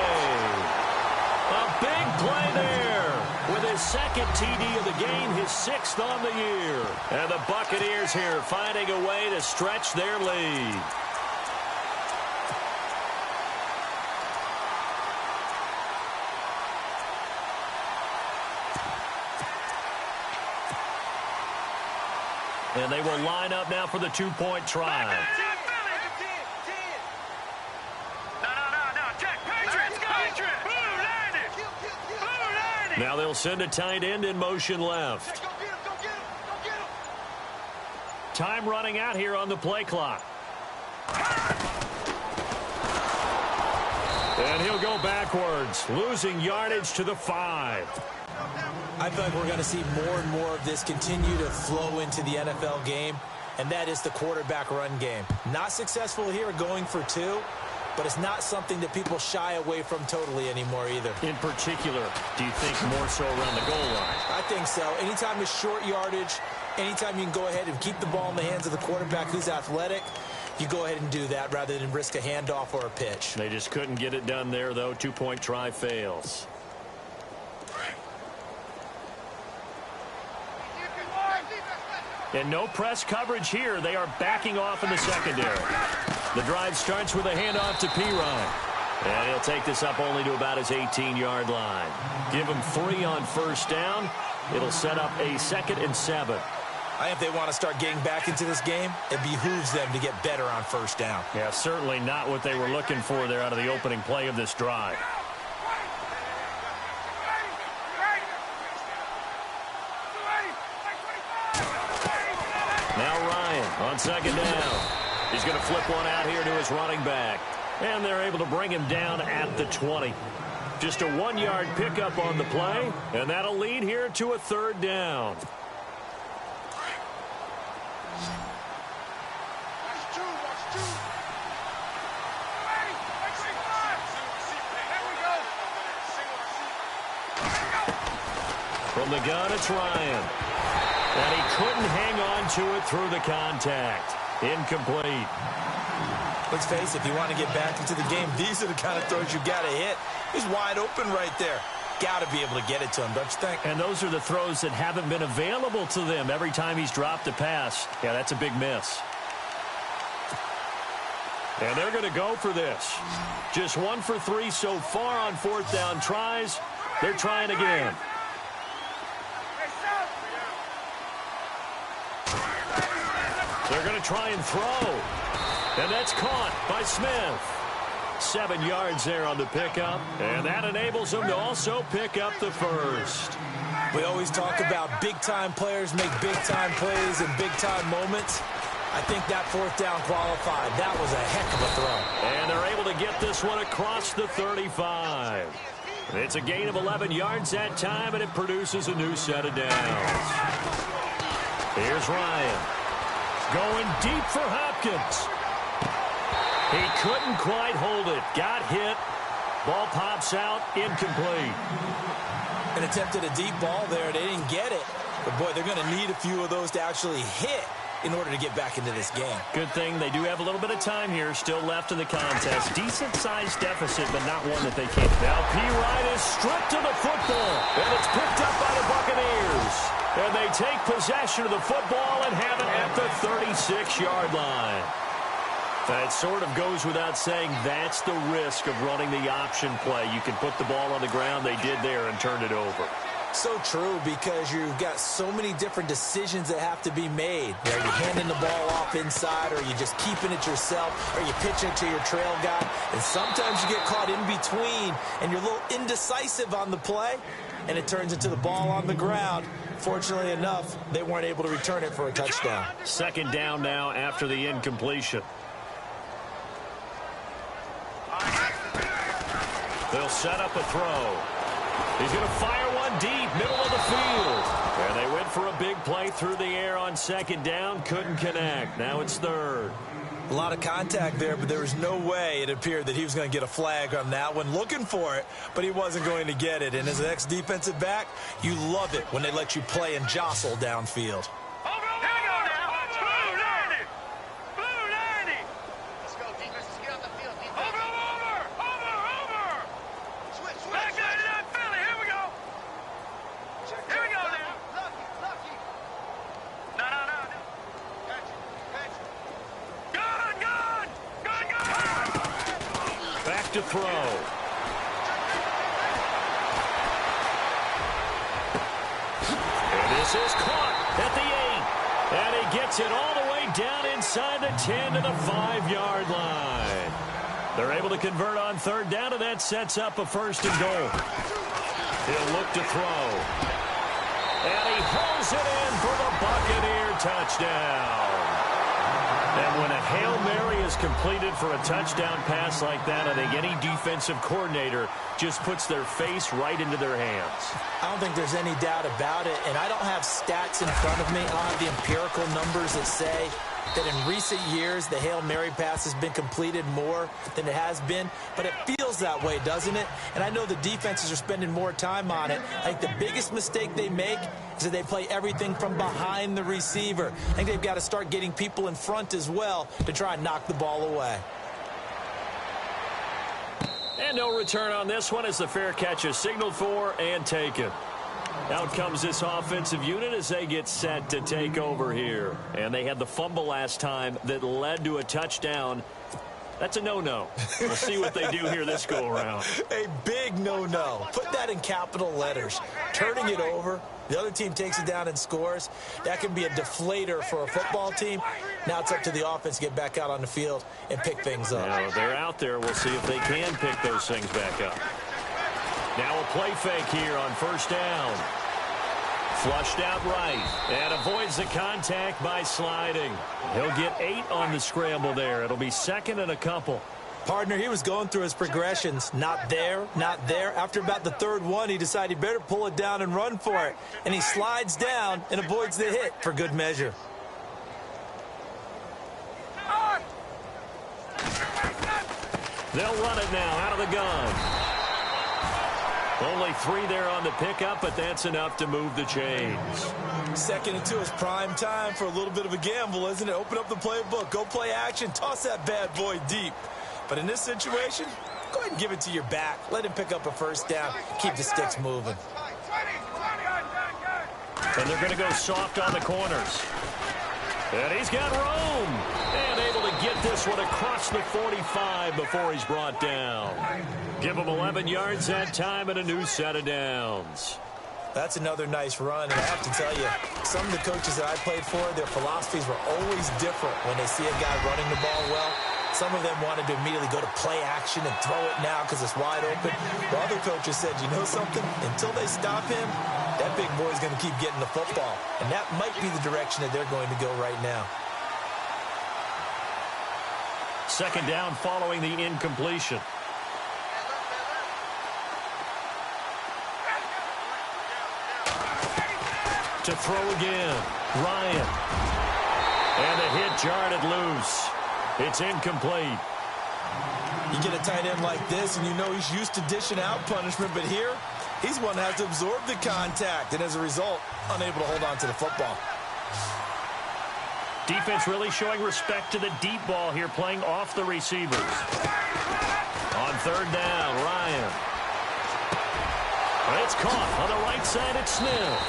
A big play there with his second TD of the game, his 6th on the year. And the Buccaneers here finding a way to stretch their lead. And they will line up now for the two-point try. Now they'll send a tight end in motion left. Time running out here on the play clock. And he'll go backwards, losing yardage to the 5. I feel like we're going to see more and more of this continue to flow into the NFL game, and that is the quarterback run game. Not successful here going for 2, but it's not something that people shy away from totally anymore either. In particular, do you think more so around the goal line? I think so. Anytime it's short yardage, anytime you can go ahead and keep the ball in the hands of the quarterback who's athletic, you go ahead and do that rather than risk a handoff or a pitch. They just couldn't get it done there, though. Two-point try fails. And no press coverage here. They are backing off in the secondary. The drive starts with a handoff to Pirine. And he'll take this up only to about his 18-yard line. Give him 3 on first down. It'll set up a 2nd and 7. I think if they want to start getting back into this game, it behooves them to get better on first down. Yeah, certainly not what they were looking for there out of the opening play of this drive. Now Ryan on 2nd down. He's going to flip one out here to his running back. And they're able to bring him down at the 20. Just a 1-yard pickup on the play, and that'll lead here to a 3rd down. From the gun, it's Ryan. And he couldn't hang on to it through the contact. Incomplete. Let's face it, if you want to get back into the game, these are the kind of throws you got to hit. He's wide open right there. Got to be able to get it to him, don't you think? And those are the throws that haven't been available to them every time he's dropped a pass. Yeah, that's a big miss. And they're going to go for this. Just 1 for 3 so far on 4th down tries. They're trying again. They're going to try and throw. And that's caught by Smith. 7 yards there on the pickup. And that enables them to also pick up the 1st. We always talk about big-time players make big-time plays in big-time moments. I think that 4th down qualified. That was a heck of a throw. And they're able to get this one across the 35. It's a gain of 11 yards that time, and it produces a new set of downs. Here's Ryan. Going deep for Hopkins. He couldn't quite hold it. Got hit. Ball pops out. Incomplete. And attempted a deep ball there. They didn't get it. But, boy, they're going to need a few of those to actually hit in order to get back into this game. Good thing they do have a little bit of time here still left in the contest. Decent-sized deficit, but not one that they can't. Now Pirine is stripped of the football, and it's picked up by the Buccaneers. And they take possession of the football and have it at the 36-yard line. That sort of goes without saying. That's the risk of running the option play. You can put the ball on the ground. They did there and turned it over. So true, because you've got so many different decisions that have to be made. Are you handing the ball off inside, or are you just keeping it yourself? Are you pitching it to your trail guy? And sometimes you get caught in between, and you're a little indecisive on the play, and it turns into the ball on the ground. Fortunately enough, they weren't able to return it for a touchdown. 2nd down now after the incompletion. They'll set up a throw. He's going to fire one deep, middle of the field. And they went for a big play through the air on 2nd down. Couldn't connect. Now it's 3rd. A lot of contact there, but there was no way it appeared that he was going to get a flag on that one. Looking for it, but he wasn't going to get it. And as an ex-defensive back, you love it when they let you play and jostle downfield. To throw. And this is caught at the 8. And he gets Gets it all the way down inside the 10 to the 5-yard line. They're able to convert on third down, and that sets up a first and goal. He'll look to throw. And he hauls it in for the Buccaneer touchdown. And when a Hail Mary is completed for a touchdown pass like that, I think any defensive coordinator just puts their face right into their hands. I don't think there's any doubt about it, and I don't have stats in front of me. I don't have the empirical numbers that say that in recent years the Hail Mary pass has been completed more than it has been, but it feels that way, doesn't it? And I know the defenses are spending more time on it. I think the biggest mistake they make is that they play everything from behind the receiver. I think they've got to start getting people in front as well to try and knock the ball away. And no return on this one as the fair catch is signaled for and taken. Out comes this offensive unit as they get set to take over here. And they had the fumble last time that led to a touchdown. That's a no-no. We'll see what they do here this go-around. A big no-no. Put that in capital letters. Turning it over, the other team takes it down and scores. That can be a deflator for a football team. Now it's up to the offense to get back out on the field and pick things up. Now, they're out there. We'll see if they can pick those things back up. Now a play fake here on first down. Flushed out right and avoids the contact by sliding. He'll get 8 on the scramble there. It'll be second and a couple. Partner, he was going through his progressions. Not there, not there. After about the third one, he decided he better pull it down and run for it. And he slides down and avoids the hit for good measure. They'll run it now out of the gun. Only 3 there on the pickup, but that's enough to move the chains. 2nd and 2 is prime time for a little bit of a gamble, isn't it? Open up the playbook, go play action, toss that bad boy deep. But in this situation, go ahead and give it to your back. Let him pick up a first down. Keep the sticks moving. And they're going to go soft on the corners. And he's got room. And able to get this one across the 45 before he's brought down. Give him 11 yards that time and a new set of downs. That's another nice run. And I have to tell you, some of the coaches that I played for, their philosophies were always different when they see a guy running the ball well. Some of them wanted to immediately go to play action and throw it now because it's wide open. The other coaches said, you know something? Until they stop him, that big boy's going to keep getting the football. And that might be the direction that they're going to go right now. Second down following the incompletion. To throw again, Ryan. And the hit jarred it loose. It's incomplete. You get a tight end like this, and you know he's used to dishing out punishment, but here, he's one that has to absorb the contact, and as a result, unable to hold on to the football. Defense really showing respect to the deep ball here, playing off the receivers. On third down, Ryan. It's caught on the right side at Smith.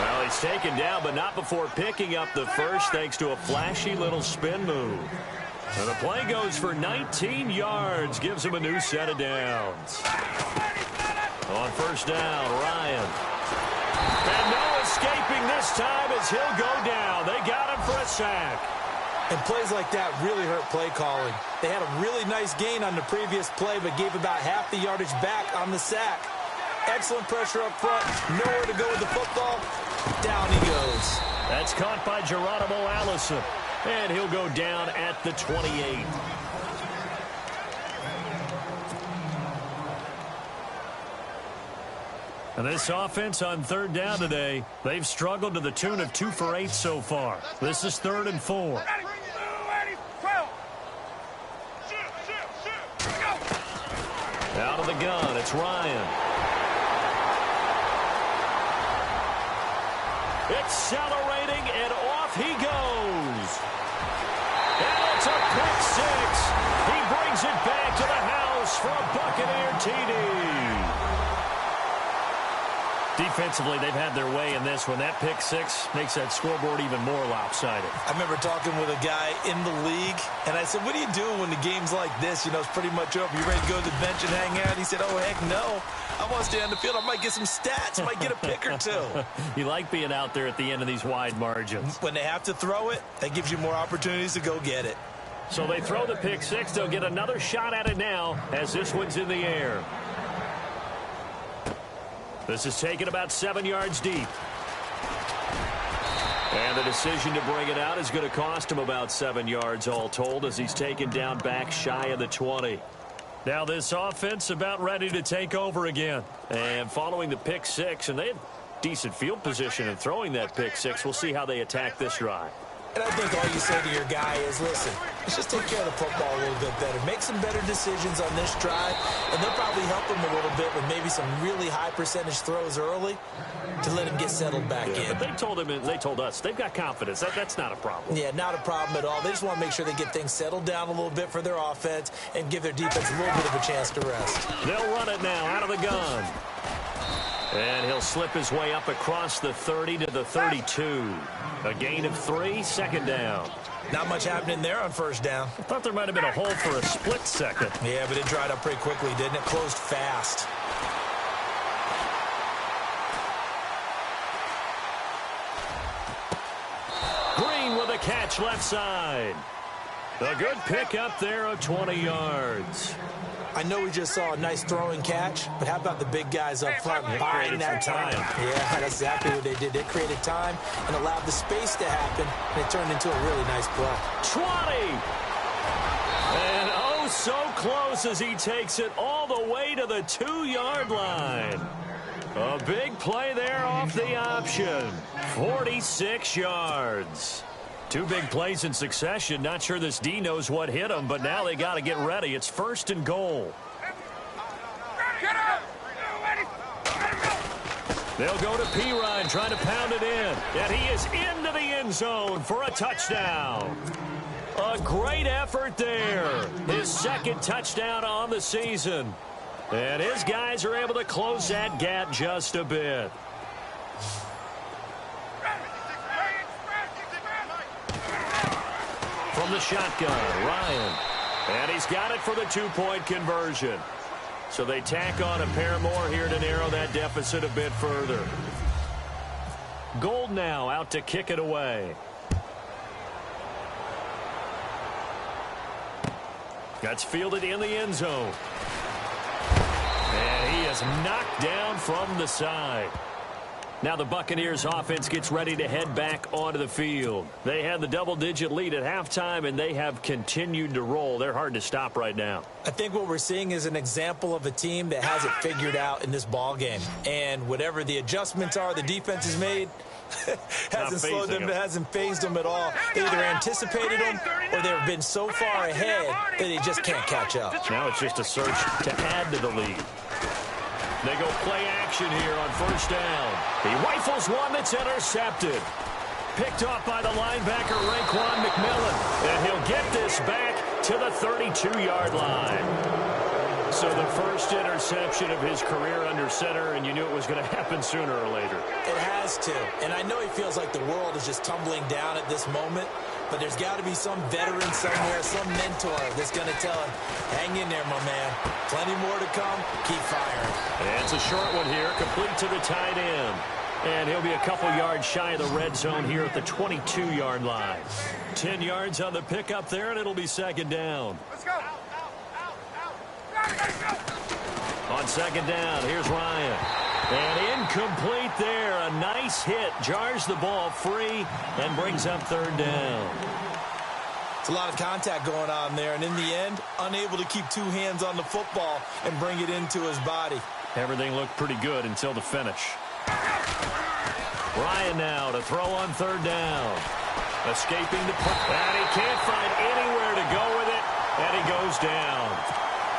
Well, he's taken down, but not before picking up the first thanks to a flashy little spin move. And the play goes for 19 yards, gives him a new set of downs. On first down, Ryan. And no escaping this time as he'll go down. They got him for a sack. And plays like that really hurt play calling. They had a really nice gain on the previous play, but gave about half the yardage back on the sack. Excellent pressure up front. Nowhere to go with the football. Down he goes. That's caught by Geronimo Allison. And he'll go down at the 28. And this offense on third down today, they've struggled to the tune of 2 for 8 so far. This is 3rd and 4. Out of the gun, it's Ryan. Accelerating, and off he goes. And it's a pick 6. He brings it back to the house for a Buccaneer TD. Defensively, they've had their way in this one. That pick six makes that scoreboard even more lopsided. I remember talking with a guy in the league, and I said, what do you do when the game's like this? You know, it's pretty much over. You ready to go to the bench and hang out? He said, oh, heck no. I want to stay on the field. I might get some stats. I might get a pick or two. You like being out there at the end of these wide margins. When they have to throw it, that gives you more opportunities to go get it. So they throw the pick six. They'll get another shot at it now as this one's in the air. This is taken about 7 yards deep. And the decision to bring it out is going to cost him about 7 yards all told as he's taken down back shy of the 20. Now this offense about ready to take over again. And following the pick six, and they had decent field position in throwing that pick six. We'll see how they attack this drive. And I think all you say to your guy is, listen, let's just take care of the football a little bit better. Make some better decisions on this drive, and they'll probably help him a little bit with maybe some really high percentage throws early to let him get settled back in. But they told him, and they told us, they've got confidence. That's not a problem. Yeah, not a problem at all. They just want to make sure they get things settled down a little bit for their offense and give their defense a little bit of a chance to rest. They'll run it now out of the gun. And he'll slip his way up across the 30 to the 32. A gain of 3, second down. Not much happening there on first down. I thought there might have been a hole for a split second. Yeah, but it dried up pretty quickly, didn't it? Closed fast. Green with a catch left side. A good pickup there of 20 yards. I know we just saw a nice throwing catch, but how about the big guys up front buying that time? Yeah, that's exactly what they did. They created time and allowed the space to happen, and it turned into a really nice play. 20! And oh, so close as he takes it all the way to the 2-yard line. A big play there off the option. 46 yards. 2 big plays in succession. Not sure this D knows what hit him, but now they got to get ready. It's 1st and goal. They'll go to P-Ryan trying to pound it in. And he is into the end zone for a touchdown. A great effort there. His 2nd touchdown on the season. And his guys are able to close that gap just a bit. From the shotgun, Ryan. And he's got it for the 2-point conversion. So they tack on a pair more here to narrow that deficit a bit further. Gold now out to kick it away. That's fielded in the end zone. And he is knocked down from the side. Now the Buccaneers offense gets ready to head back onto the field. They had the double-digit lead at halftime, and they have continued to roll. They're hard to stop right now. I think what we're seeing is an example of a team that has it figured out in this ball game. And whatever the adjustments are the defense has made, hasn't slowed them, hasn't phased them at all. They either anticipated them or they've been so far ahead that they just can't catch up. Now it's just a search to add to the lead. They go play action here on 1st down. He rifles one that's intercepted. Picked off by the linebacker, Raekwon McMillan. And he'll get this back to the 32-yard line. So the first interception of his career under center, and you knew it was going to happen sooner or later. It has to. And I know he feels like the world is just tumbling down at this moment. But there's got to be some veteran somewhere, some mentor that's going to tell him, hang in there, my man. Plenty more to come. Keep firing. And it's a short one here, complete to the tight end. And he'll be a couple yards shy of the red zone here at the 22-yard line. 10 yards on the pickup there, and it'll be 2nd down. Let's go. On 2nd down, here's Ryan. And incomplete there. A nice hit. Jars the ball free and brings up 3rd down. It's a lot of contact going on there. And in the end, unable to keep 2 hands on the football and bring it into his body. Everything looked pretty good until the finish. Ryan now to throw on 3rd down. Escaping the punt. And he can't find anywhere to go with it. And he goes down.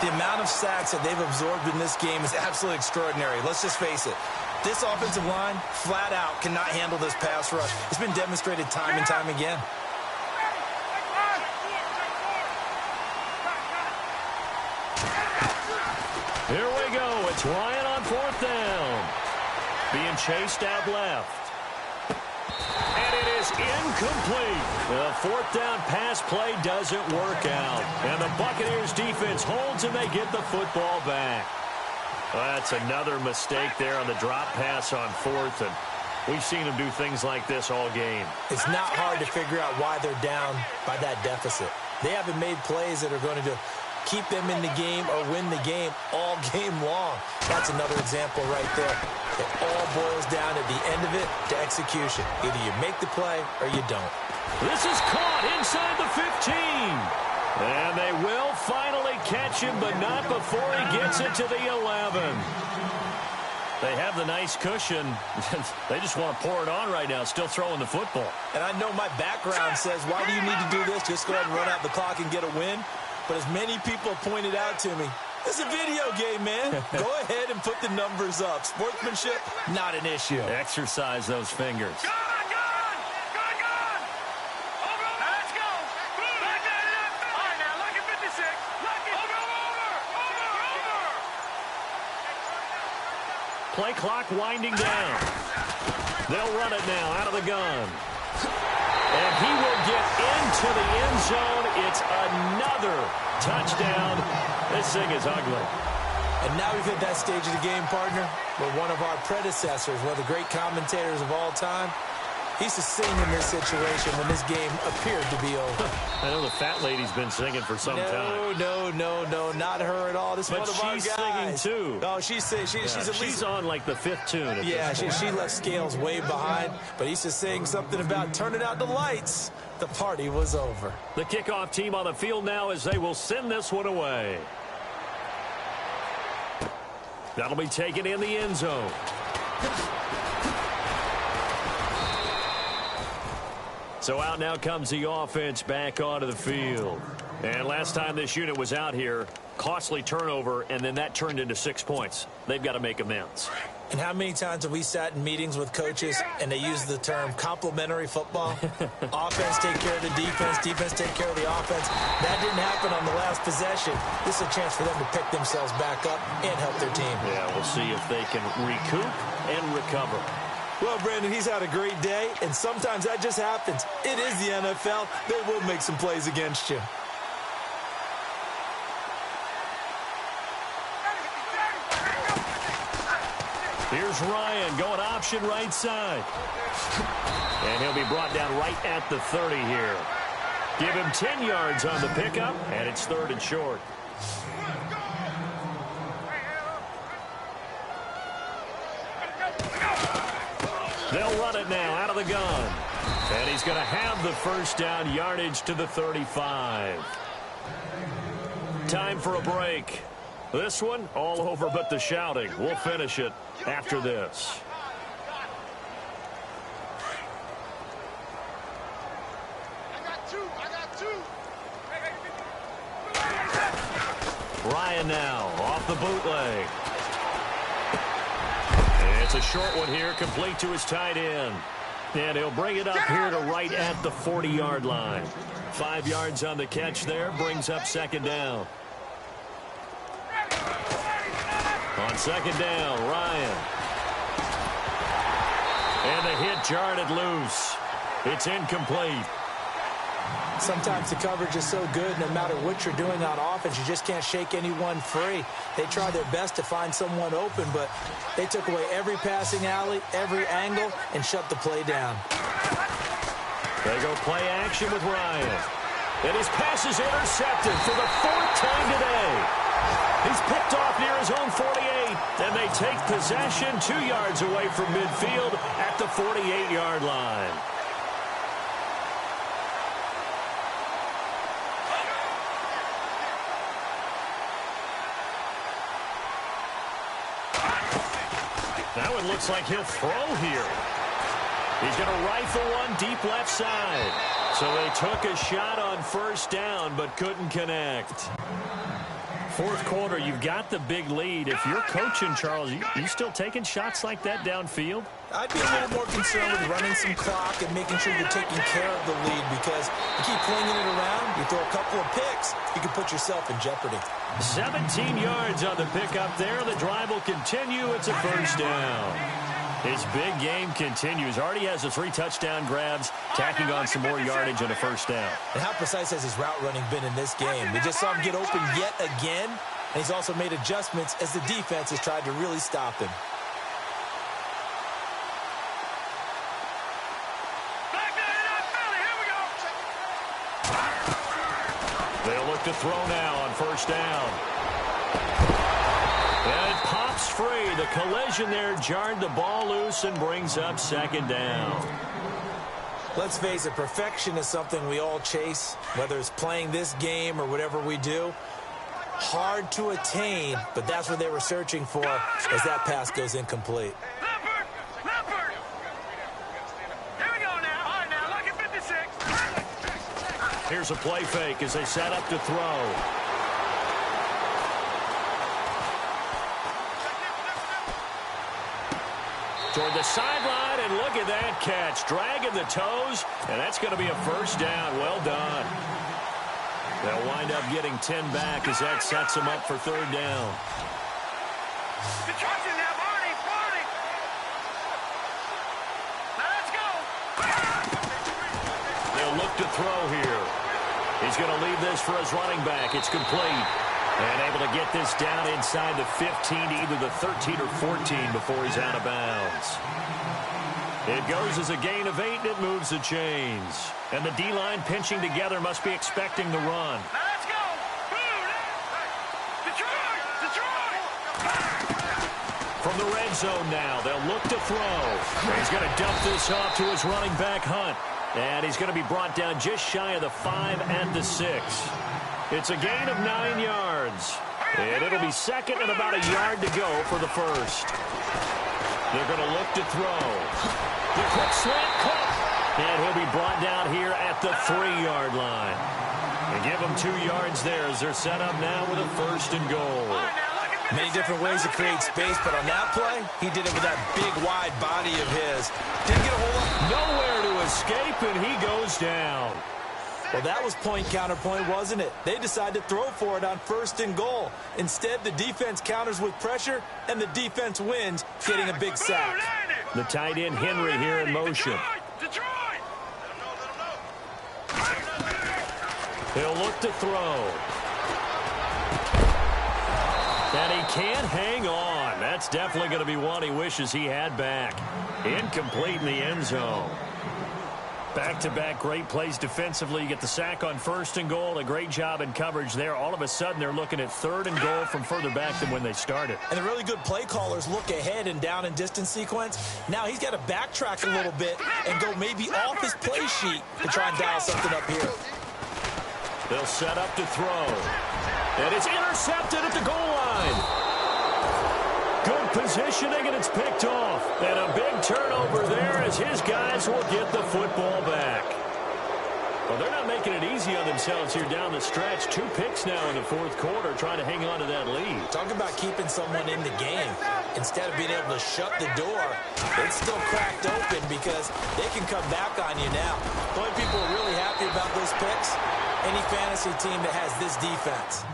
The amount of sacks that they've absorbed in this game is absolutely extraordinary. Let's just face it. This offensive line, flat out, cannot handle this pass rush. It's been demonstrated time and time again. Here we go. It's Ryan on 4th down. Being chased out left. And it is incomplete. The fourth down pass play doesn't work out. And the Buccaneers defense holds and they get the football back. Well, that's another mistake there on the drop pass on fourth. And we've seen them do things like this all game. It's not hard to figure out why they're down by that deficit. They haven't made plays that are going to keep them in the game or win the game all game long. That's another example right there. It all boils down at the end of it to execution. Either you make the play or you don't. This is caught inside the 15. And they will finally catch him, but not before he gets it to the 11. They have the nice cushion. They just want to pour it on right now, still throwing the football. And I know my background says, why do you need to do this? Just go ahead and run out the clock and get a win. But as many people pointed out to me, this is a video game, man. Go ahead and put the numbers up. Sportsmanship, not an issue. Exercise those fingers. Good! Over! Let's go! Back to the left. All right, now, lucky 56. Lucky. Over! Play clock winding down. They'll run it now out of the gun. And he will get into the end zone. It's another touchdown. This thing is ugly. And now we've hit that stage of the game, partner, where one of our predecessors, one of the great commentators of all time, he used to sing in this situation when this game appeared to be over. I know the fat lady's been singing for some time. No, not her at all. This is one of our guys. But she's singing, too. Oh, she's at least... She's on, like, the fifth tune. Yeah, she left Scales way behind, but he used to sing something about turning out the lights. The party was over. The kickoff team on the field now as they will send this one away. That'll be taken in the end zone. So out now comes the offense back onto the field. And last time this unit was out here, costly turnover, and then that turned into 6 points. They've got to make amends. And how many times have we sat in meetings with coaches and they use the term complementary football? Offense take care of the defense, defense take care of the offense. That didn't happen on the last possession. This is a chance for them to pick themselves back up and help their team. Yeah, we'll see if they can recoup and recover. Well, Brandon, he's had a great day, and sometimes that just happens. It is the NFL. They will make some plays against you. Here's Ryan going option right side. And he'll be brought down right at the 30 here. Give him 10 yards on the pickup, and it's 3rd and short. They'll run it now out of the gun. And he's going to have the first down, yardage to the 35. Time for a break. This one all over but the shouting. We'll finish it after this. Ryan now off the bootleg. And it's a short one here, complete to his tight end. And he'll bring it up here to right at the 40-yard line. 5 yards on the catch there, brings up 2nd down. On 2nd down, Ryan. And the hit jarred it loose. It's incomplete. Sometimes the coverage is so good, no matter what you're doing on offense, you just can't shake anyone free. They try their best to find someone open, but they took away every passing alley, every angle, and shut the play down. They go play action with Ryan. And his pass is intercepted for the 4th time today. He's picked off near his own 48, and they take possession 2 yards away from midfield at the 48-yard line. That one looks like he'll throw here. He's going to rifle one deep left side. So they took a shot on 1st down, but couldn't connect. 4th quarter, you've got the big lead. If you're coaching, Charles, you still taking shots like that downfield? I'd be a little more concerned with running some clock and making sure you're taking care of the lead, because you keep flinging it around, you throw a couple of picks, you can put yourself in jeopardy. 17 yards on the pickup there. The drive will continue. It's a 1st down. His big game continues. Already has the 3 touchdown grabs, tacking on some more yardage and a first down. And how precise has his route running been in this game? We just saw him get open yet again, and he's also made adjustments as the defense has tried to really stop him. They'll look to throw now on first down. And it pops free. The collision there jarred the ball loose and brings up second down. Let's face it, perfection is something we all chase, whether it's playing this game or whatever we do. Hard to attain, but that's what they were searching for as that pass goes incomplete. Here's a play fake as they set up to throw. Toward the sideline, and look at that catch. Dragging the toes, and that's going to be a first down. Well done. They'll wind up getting 10 back as that sets them up for third down. They'll look to throw here. He's going to leave this for his running back. It's complete. And able to get this down inside the 15 to either the 13 or 14 before he's out of bounds. It goes as a gain of 8, and it moves the chains. And the D-line pinching together must be expecting the run. Now let's go! Detroit! From the red zone now, they'll look to throw. He's going to dump this off to his running back, Hunt. And he's going to be brought down just shy of the 5 and the 6. It's a gain of 9 yards. And it'll be second and about a yard to go for the first. They're going to look to throw. The quick slant caught. And he'll be brought down here at the 3-yard line. And give him 2 yards there as they're set up now with a first and goal. Many different ways to create space, but on that play, he did it with that big, wide body of his. Didn't get a whole lot. Nowhere to escape, and he goes down. Well, that was point counterpoint, wasn't it? They decided to throw for it on first and goal. Instead, the defense counters with pressure, and the defense wins, getting a big sack. The tight end, Henry, here in motion. He'll look to throw. And he can't hang on. That's definitely going to be one he wishes he had back. Incomplete in the end zone. Back-to-back great plays defensively. You get the sack on first and goal. A great job in coverage there. All of a sudden, they're looking at third and goal from further back than when they started. And the really good play callers look ahead and down and distance sequence. Now he's got to backtrack a little bit and go maybe off his play sheet to try and dial something up here. They'll set up to throw. And it's intercepted at the goal line. Good positioning, and it's picked off. And a big turnover there as his guys will get the football back. Well, they're not making it easy on themselves here down the stretch. 2 picks now in the fourth quarter, trying to hang on to that lead. Talk about keeping someone in the game. Instead of being able to shut the door, it's still cracked open because they can come back on you now. The only people are really happy about those picks, any fantasy team that has this defense.